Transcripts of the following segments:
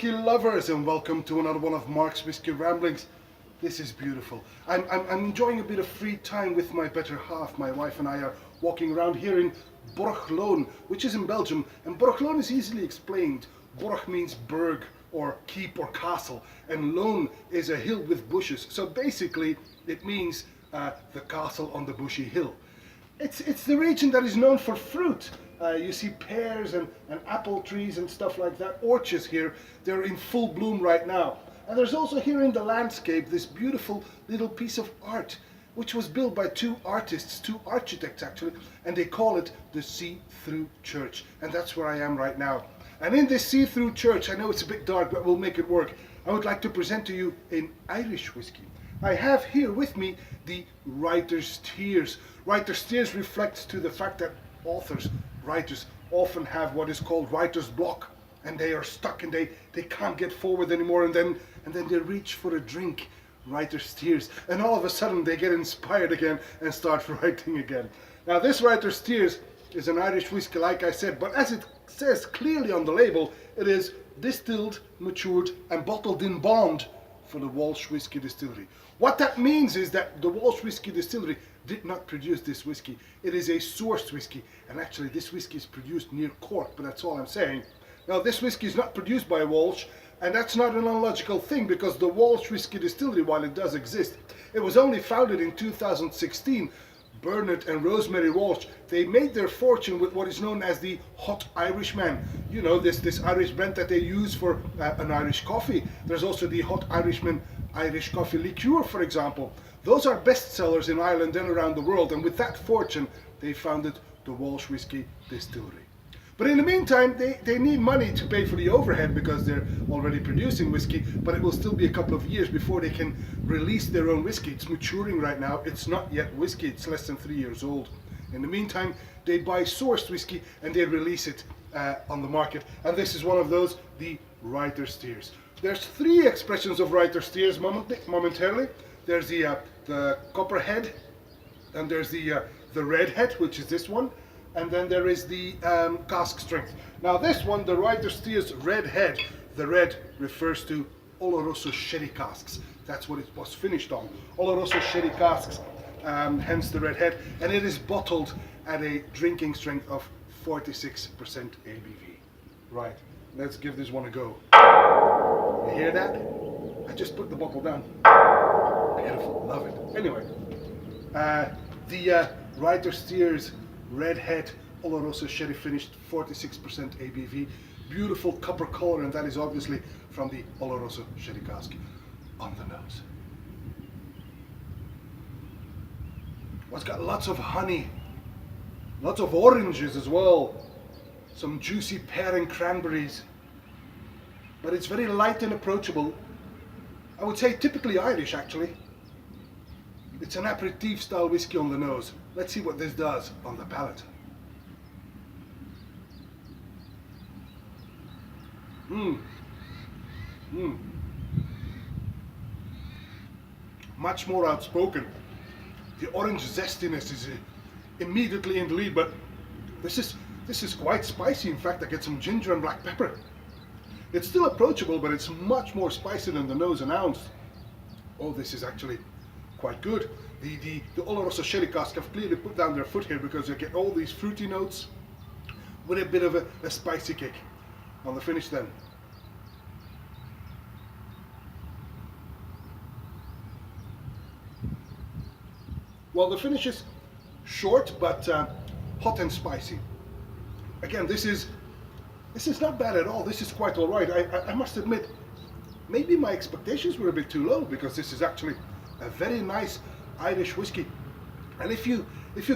whiskey lovers, and welcome to another one of Mark's Whiskey Ramblings. This is beautiful. I'm enjoying a bit of free time with my better half. My wife and I are walking around here in Borgloon, which is in Belgium, and Borgloon is easily explained. Borg means berg or keep or castle, and loon is a hill with bushes. So basically it means the castle on the bushy hill. It's the region that is known for fruit. You see pears and apple trees and stuff like that. Orchards here, they're in full bloom right now. And there's also here in the landscape this beautiful little piece of art, which was built by two artists, two architects actually, and they call it the See-Through Church. And that's where I am right now. And in this See-Through Church, I know it's a bit dark, but we'll make it work. I would like to present to you an Irish whiskey. I have here with me the Writer's Tears. Writer's Tears reflects to the fact that writers often have what is called writer's block, and they are stuck and they can't get forward anymore, and then they reach for a drink, Writer's Tears, and all of a sudden they get inspired again and start writing again. Now this Writer's Tears is an Irish whiskey, like I said, but as it says clearly on the label, it is distilled, matured and bottled in bond for the Walsh Whiskey Distillery. What that means is that the Walsh Whiskey Distillery did not produce this whiskey. It is a sourced whiskey, and actually this whiskey is produced near Cork, but that's all I'm saying. Now this whiskey is not produced by Walsh, and that's not an illogical thing, because the Walsh Whiskey Distillery, while it does exist, it was only founded in 2016. Bernard and Rosemary Walsh, they made their fortune with what is known as the Hot Irishman. You know, this Irish blend that they use for an Irish coffee. There's also the Hot Irishman Irish coffee liqueur, for example. Those are bestsellers in Ireland and around the world, and with that fortune they founded the Walsh Whiskey Distillery. But in the meantime, they need money to pay for the overhead, because they're already producing whiskey, but it will still be a couple of years before they can release their own whiskey. It's maturing right now. It's not yet whiskey. It's less than 3 years old. In the meantime, they buy sourced whiskey and they release it on the market. And this is one of those, the Writer's Tears. There's three expressions of Writer's Tears momentarily. There's the copperhead, and there's the redhead, which is this one. And then there is the cask strength. Now this one, the Writer's Tears Red Head, the red refers to oloroso sherry casks. That's what it was finished on. Oloroso sherry casks, hence the red head. And it is bottled at a drinking strength of 46% ABV. Right, let's give this one a go. You hear that? I just put the bottle down. Beautiful, love it. Anyway, the Writer's Tears Redhead Oloroso Sherry finished, 46% ABV, beautiful copper color, and that is obviously from the Oloroso Sherry cask. On the nose. Well, it's got lots of honey, lots of oranges as well, some juicy pear and cranberries, but it's very light and approachable. I would say typically Irish, actually. It's an aperitif style whiskey on the nose. Let's see what this does on the palate. Much more outspoken. The orange zestiness is immediately in the lead, but this is quite spicy. In fact, I get some ginger and black pepper. It's still approachable, but it's much more spicy than the nose announced. Oh, this is actually quite good. The Oloroso Sherry cask have clearly put down their foot here, because you get all these fruity notes with a bit of a spicy kick on the finish then. Well, the finish is short, but hot and spicy. Again, this is not bad at all. This is quite all right. I must admit, maybe my expectations were a bit too low, because this is actually a very nice Irish whiskey. And if you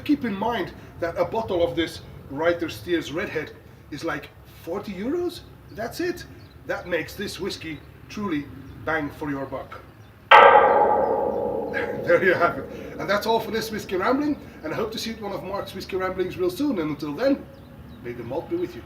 keep in mind that a bottle of this Writer's Tears Redhead is like 40 euros, that's it. That makes this whiskey truly bang for your buck. There you have it. And that's all for this Whiskey Rambling, and I hope to see you at one of Mark's Whiskey Ramblings real soon, and until then, may the malt be with you.